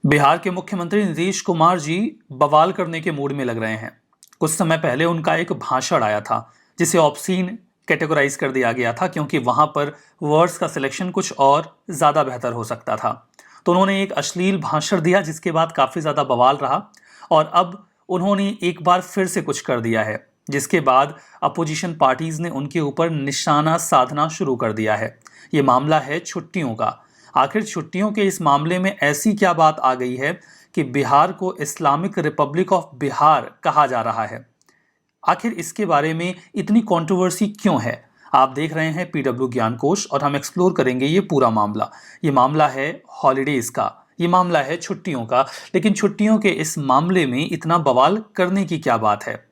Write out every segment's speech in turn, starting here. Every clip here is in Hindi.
बिहार के मुख्यमंत्री नीतीश कुमार जी बवाल करने के मूड में लग रहे हैं। कुछ समय पहले उनका एक भाषण आया था जिसे ऑब्सीन कैटेगराइज कर दिया गया था, क्योंकि वहां पर वर्ड्स का सिलेक्शन कुछ और ज़्यादा बेहतर हो सकता था। तो उन्होंने एक अश्लील भाषण दिया जिसके बाद काफ़ी ज़्यादा बवाल रहा, और अब उन्होंने एक बार फिर से कुछ कर दिया है जिसके बाद अपोजिशन पार्टीज ने उनके ऊपर निशाना साधना शुरू कर दिया है। ये मामला है छुट्टियों का। आखिर छुट्टियों के इस मामले में ऐसी क्या बात आ गई है कि बिहार को इस्लामिक रिपब्लिक ऑफ बिहार कहा जा रहा है? आखिर इसके बारे में इतनी कंट्रोवर्सी क्यों है? आप देख रहे हैं पीडब्ल्यू ज्ञान कोश और हम एक्सप्लोर करेंगे ये पूरा मामला। ये मामला है हॉलीडेज का, ये मामला है छुट्टियों का। लेकिन छुट्टियों के इस मामले में इतना बवाल करने की क्या बात है?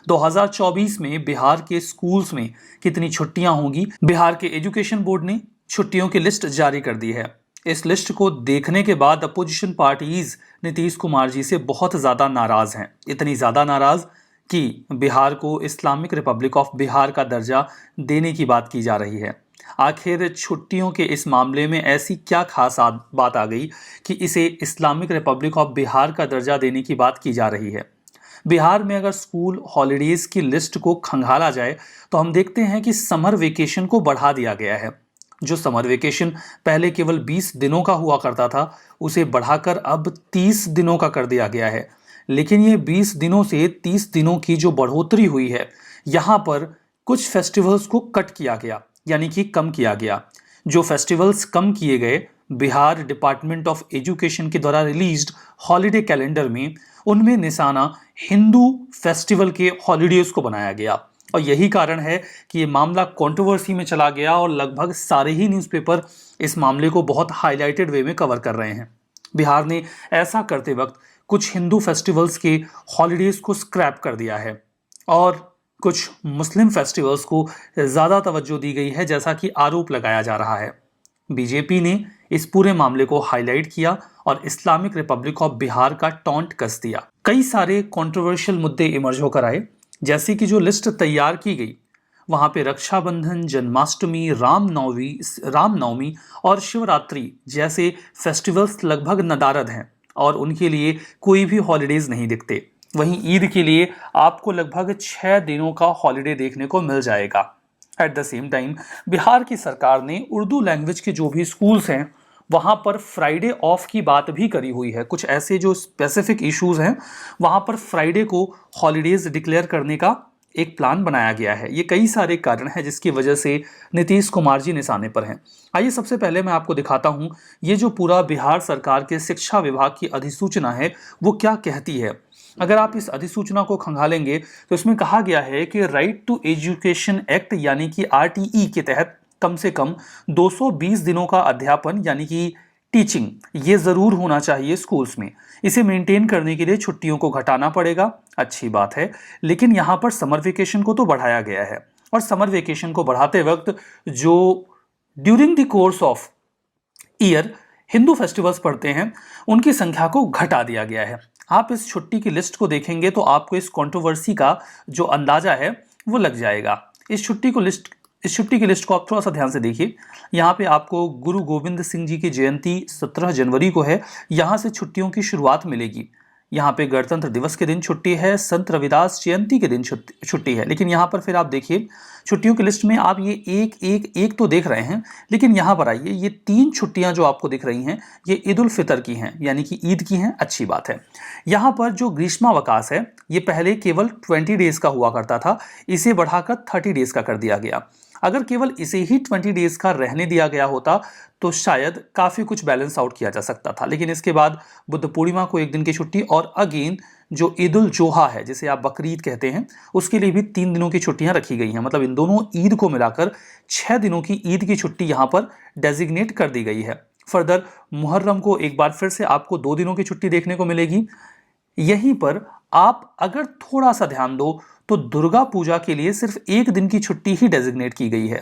2024 में बिहार के स्कूल्स में कितनी छुट्टियां होंगी? बिहार के एजुकेशन बोर्ड ने छुट्टियों की लिस्ट जारी कर दी है। इस लिस्ट को देखने के बाद अपोजिशन पार्टीज नीतीश कुमार जी से बहुत ज्यादा नाराज हैं। इतनी ज्यादा नाराज कि बिहार को इस्लामिक रिपब्लिक ऑफ बिहार का दर्जा देने की बात की जा रही है। आखिर छुट्टियों के इस मामले में ऐसी क्या खास बात आ गई कि इसे इस्लामिक रिपब्लिक ऑफ बिहार का दर्जा देने की बात की जा रही है? बिहार में अगर स्कूल हॉलीडेज की लिस्ट को खंगाला जाए तो हम देखते हैं कि समर वेकेशन को बढ़ा दिया गया है। जो समर वेकेशन पहले केवल 20 दिनों का हुआ करता था, उसे बढ़ाकर अब 30 दिनों का कर दिया गया है। लेकिन ये 20 दिनों से 30 दिनों की जो बढ़ोतरी हुई है, यहाँ पर कुछ फेस्टिवल्स को कट किया गया, यानी कि कम किया गया। जो फेस्टिवल्स कम किए गए, बिहार डिपार्टमेंट ऑफ एजुकेशन के द्वारा रिलीज्ड हॉलिडे कैलेंडर में उनमें निशाना हिंदू फेस्टिवल के हॉलीडेज को बनाया गया। और यही कारण है कि ये मामला कंट्रोवर्सी में चला गया और लगभग सारे ही न्यूज़पेपर इस मामले को बहुत हाईलाइटेड वे में कवर कर रहे हैं। बिहार ने ऐसा करते वक्त कुछ हिंदू फेस्टिवल्स के हॉलीडेज को स्क्रैप कर दिया है और कुछ मुस्लिम फेस्टिवल्स को ज़्यादा तवज्जो दी गई है, जैसा कि आरोप लगाया जा रहा है। बीजेपी ने इस पूरे मामले को हाईलाइट किया और इस्लामिक रिपब्लिक ऑफ बिहार का टॉन्ट कस दिया। कई सारे कंट्रोवर्शियल मुद्दे इमर्ज होकर आए, जैसे कि जो लिस्ट तैयार की गई वहां पे रक्षाबंधन, जन्माष्टमी, रामनवमी और शिवरात्रि जैसे फेस्टिवल्स लगभग नदारद हैं और उनके लिए कोई भी हॉलीडेज नहीं दिखते। वहीं ईद के लिए आपको लगभग 6 दिनों का हॉलीडे देखने को मिल जाएगा। At the same time Bihar की सरकार ने उर्दू लैंग्वेज के जो भी स्कूल्स हैं वहाँ पर फ्राइडे ऑफ की बात भी करी हुई है। कुछ ऐसे जो स्पेसिफिक इश्यूज हैं वहाँ पर फ्राइडे को हॉलीडेज डिक्लेयर करने का एक प्लान बनाया गया है। ये कई सारे कारण हैं जिसकी वजह से नीतीश कुमार जी निशाने पर हैं। आइए सबसे पहले मैं आपको दिखाता हूँ ये जो पूरा बिहार सरकार के शिक्षा विभाग की अधिसूचना है वो क्या कहती है। अगर आप इस अधिसूचना को खंगालेंगे तो इसमें कहा गया है कि राइट टू एजुकेशन एक्ट यानी कि आरटीई के तहत कम से कम 220 दिनों का अध्यापन यानी कि टीचिंग ये जरूर होना चाहिए स्कूल्स में। इसे मेंटेन करने के लिए छुट्टियों को घटाना पड़ेगा, अच्छी बात है। लेकिन यहाँ पर समर वेकेशन को तो बढ़ाया गया है और समर वेकेशन को बढ़ाते वक्त जो during the course of year Hindu festivals पढ़ते हैं उनकी संख्या को घटा दिया गया है। आप इस छुट्टी की लिस्ट को देखेंगे तो आपको इस कंट्रोवर्सी का जो अंदाजा है वो लग जाएगा। इस छुट्टी की लिस्ट को आप थोड़ा सा ध्यान से देखिए। यहाँ पे आपको गुरु गोविंद सिंह जी की जयंती 17 जनवरी को है, यहाँ से छुट्टियों की शुरुआत मिलेगी। यहाँ पे गणतंत्र दिवस के दिन छुट्टी है, संत रविदास जयंती के दिन छुट्टी है। लेकिन यहाँ पर फिर आप देखिए छुट्टियों की लिस्ट में आप ये एक तो देख रहे हैं, लेकिन यहाँ पर आइए ये 3 छुट्टियाँ जो आपको दिख रही हैं ये ईद उल फितर की हैं, यानी कि ईद की हैं, अच्छी बात है। यहाँ पर जो ग्रीष्मावकाश है ये पहले केवल 20 डेज का हुआ करता था, इसे बढ़ाकर 30 डेज का कर दिया गया। अगर केवल इसे ही 20 डेज का रहने दिया गया होता तो शायद काफ़ी कुछ बैलेंस आउट किया जा सकता था। लेकिन इसके बाद बुद्ध पूर्णिमा को 1 दिन की छुट्टी और अगेन जो ईद उल जोहा है जिसे आप बकरीद कहते हैं उसके लिए भी 3 दिनों की छुट्टियां रखी गई हैं। मतलब इन दोनों ईद को मिलाकर 6 दिनों की ईद की छुट्टी यहाँ पर डेजिग्नेट कर दी गई है। फर्दर मुहर्रम को एक बार फिर से आपको 2 दिनों की छुट्टी देखने को मिलेगी। यहीं पर आप अगर थोड़ा सा ध्यान दो तो दुर्गा पूजा के लिए सिर्फ 1 दिन की छुट्टी ही डेजिग्नेट की गई है।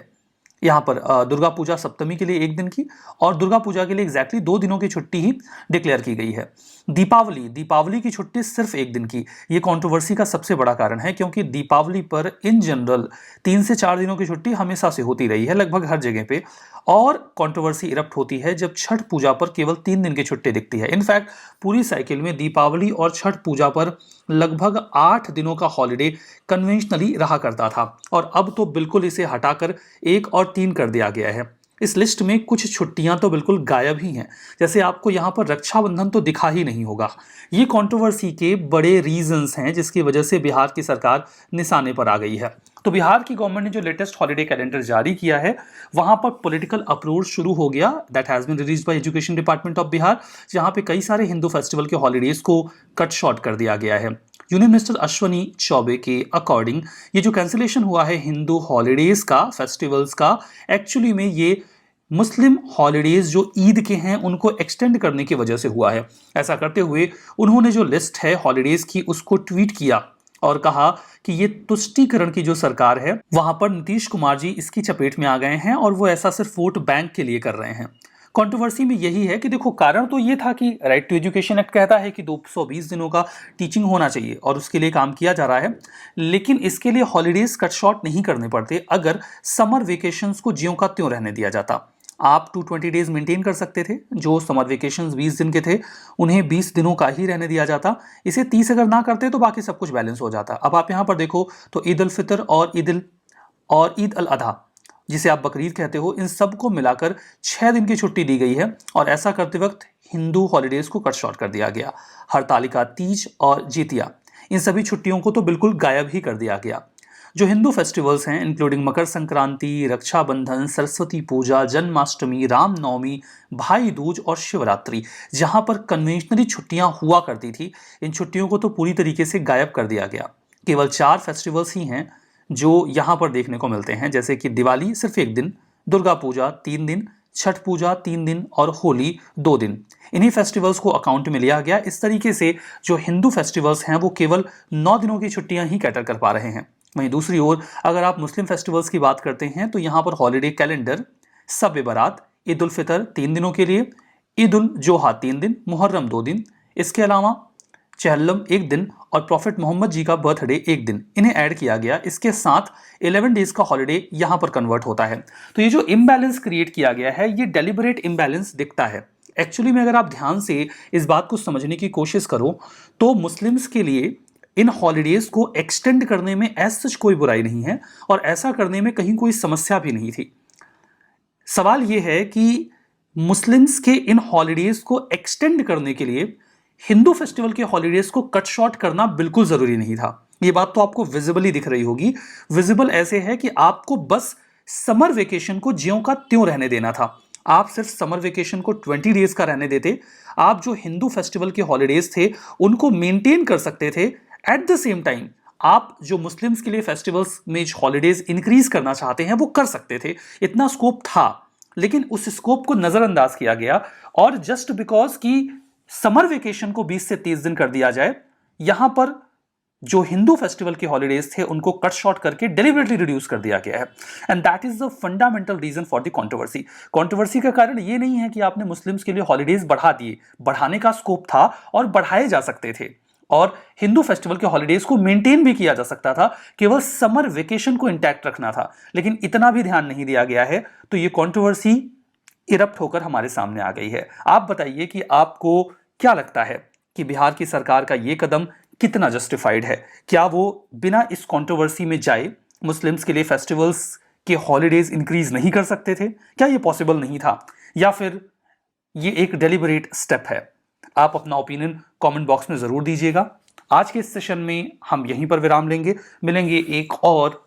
यहाँ पर दुर्गा पूजा सप्तमी के लिए एक दिन की और दुर्गा पूजा के लिए एग्जैक्टली 2 दिनों की छुट्टी ही डिक्लेयर की गई है। दीपावली की छुट्टी सिर्फ एक दिन की, ये कंट्रोवर्सी का सबसे बड़ा कारण है, क्योंकि दीपावली पर इन जनरल 3 से 4 दिनों की छुट्टी हमेशा से होती रही है लगभग हर जगह पे। और कंट्रोवर्सी इरप्ट होती है जब छठ पूजा पर केवल 3 दिन की छुट्टी दिखती है। इनफैक्ट पूरी साइकिल में दीपावली और छठ पूजा पर लगभग 8 दिनों का हॉलिडे कन्वेंशनली रहा करता था, और अब तो बिल्कुल इसे हटाकर 1 और 3 कर दिया गया है। इस लिस्ट में कुछ छुट्टियां तो बिल्कुल गायब ही हैं, जैसे आपको यहां पर रक्षाबंधन तो दिखा ही नहीं होगा। ये कंट्रोवर्सी के बड़े रीजंस हैं जिसकी वजह से बिहार की सरकार निशाने पर आ गई है। तो बिहार की गवर्नमेंट ने जो लेटेस्ट हॉलिडे कैलेंडर जारी किया है, वहां पर पॉलिटिकल अप्रोच शुरू हो गया, that has been released by education department of Bihar, जहां पे कई सारे हिंदू फेस्टिवल के हॉलीडेज को कट शॉर्ट कर दिया गया है। यूनियन मिनिस्टर अश्वनी चौबे के अकॉर्डिंग ये जो कैंसिलेशन हुआ है हिंदू हॉलीडेज का, फेस्टिवल्स का, एक्चुअली में ये मुस्लिम हॉलीडेज जो ईद के हैं उनको एक्सटेंड करने की वजह से हुआ है। ऐसा करते हुए उन्होंने जो लिस्ट है हॉलीडेज की उसको ट्वीट किया और कहा कि ये तुष्टीकरण की जो सरकार है वहां पर नीतीश कुमार जी इसकी चपेट में आ गए हैं और वो ऐसा सिर्फ वोट बैंक के लिए कर रहे हैं। कंट्रोवर्सी में यही है कि देखो, कारण तो ये था कि राइट टू एजुकेशन एक्ट कहता है कि 220 दिनों का टीचिंग होना चाहिए और उसके लिए काम किया जा रहा है, लेकिन इसके लिए हॉलीडेज कट शॉर्ट नहीं करने पड़ते अगर समर वेकेशंस को ज्यों का त्यों रहने दिया जाता। आप 220 डेज मेंटेन कर सकते थे, जो समर वेकेशंस 20 दिन के थे उन्हें 20 दिनों का ही रहने दिया जाता। इसे 30 अगर ना करते तो बाकी सब कुछ बैलेंस हो जाता। अब आप यहाँ पर देखो तो ईद उल फितर और ईद अल अधा, जिसे आप बकरीद कहते हो, इन सब को मिलाकर 6 दिन की छुट्टी दी गई है और ऐसा करते वक्त हिंदू हॉलीडेज को कट शॉर्ट कर दिया गया। हरतालिका तीज और जितिया, इन सभी छुट्टियों को तो बिल्कुल गायब ही कर दिया गया। जो हिंदू फेस्टिवल्स हैं इंक्लूडिंग मकर संक्रांति, रक्षाबंधन, सरस्वती पूजा, जन्माष्टमी, रामनवमी, भाई दूज और शिवरात्रि, जहां पर कन्वेंशनली छुट्टियां हुआ करती थी, इन छुट्टियों को तो पूरी तरीके से गायब कर दिया गया। केवल 4 फेस्टिवल्स ही हैं जो यहां पर देखने को मिलते हैं, जैसे कि दिवाली सिर्फ 1 दिन, दुर्गा पूजा 3 दिन, छठ पूजा 3 दिन और होली 2 दिन। इन्हीं फेस्टिवल्स को अकाउंट में लिया गया। इस तरीके से जो हिंदू फेस्टिवल्स हैं वो केवल 9 दिनों की छुट्टियां ही कैटर कर पा रहे हैं। वहीं दूसरी ओर अगर आप मुस्लिम फेस्टिवल्स की बात करते हैं तो यहां पर हॉलीडे कैलेंडर शब ए बारात, ईद उल फितर 3 दिनों के लिए, ईद उल जोहा 3 दिन, मुहर्रम 2 दिन, इसके अलावा चहल्लम 1 दिन और प्रॉफिट मोहम्मद जी का बर्थडे 1 दिन, इन्हें ऐड किया गया। इसके साथ 11 डेज का हॉलिडे यहां पर कन्वर्ट होता है। तो ये जो इम्बैलेंस क्रिएट किया गया है, ये डेलिबरेट इम्बैलेंस दिखता है। एक्चुअली में अगर आप ध्यान से इस बात को समझने की कोशिश करो तो मुस्लिम्स के लिए इन हॉलीडेज को एक्सटेंड करने में एज सच कोई बुराई नहीं है और ऐसा करने में कहीं कोई समस्या भी नहीं थी। सवाल यह है कि मुस्लिम्स के इन हॉलीडेज को एक्सटेंड करने के लिए हिंदू फेस्टिवल के हॉलीडेज को कट शॉर्ट करना बिल्कुल जरूरी नहीं था। यह बात तो आपको विजिबली दिख रही होगी। विजिबल ऐसे है कि आपको बस समर वेकेशन को ज्यों का त्यों रहने देना था। आप सिर्फ समर वेकेशन को 20 डेज का रहने देते, आप जो हिंदू फेस्टिवल के हॉलीडेज थे उनको मेंटेन कर सकते थे। एट द सेम टाइम आप जो मुस्लिम्स के लिए फेस्टिवल्स में हॉलीडेज इंक्रीज करना चाहते हैं वो कर सकते थे। इतना स्कोप था, लेकिन उस स्कोप को नजरअंदाज किया गया और जस्ट बिकॉज कि समर वेकेशन को 20 से 30 दिन कर दिया जाए, यहां पर जो हिंदू फेस्टिवल के हॉलीडेज थे उनको कट शॉर्ट करके डेलिबरेटली रिड्यूस कर दिया गया है। And that is the fundamental reason for the controversy. Controversy का कारण ये नहीं है कि आपने मुस्लिम्स के लिए हॉलीडेज बढ़ा दिए, बढ़ाने का स्कोप था और बढ़ाए जा सकते थे और हिंदू फेस्टिवल के हॉलीडेज को मेंटेन भी किया जा सकता था, केवल समर वेकेशन को इंटैक्ट रखना था, लेकिन इतना भी ध्यान नहीं दिया गया है। तो ये कंट्रोवर्सी इरप्ट होकर हमारे सामने आ गई है। आप बताइए कि आपको क्या लगता है कि बिहार की सरकार का ये कदम कितना जस्टिफाइड है? क्या वो बिना इस कंट्रोवर्सी में जाए मुस्लिम्स के लिए फेस्टिवल्स के हॉलीडेज इंक्रीज नहीं कर सकते थे? क्या ये पॉसिबल नहीं था, या फिर ये एक डेलिबरेट स्टेप है? आप अपना ओपिनियन कमेंट बॉक्स में जरूर दीजिएगा। आज के इस सेशन में हम यहीं पर विराम लेंगे। मिलेंगे एक और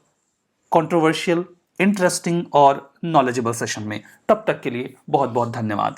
कंट्रोवर्शियल, इंटरेस्टिंग और नॉलेजेबल सेशन में। तब तक के लिए बहुत बहुत धन्यवाद।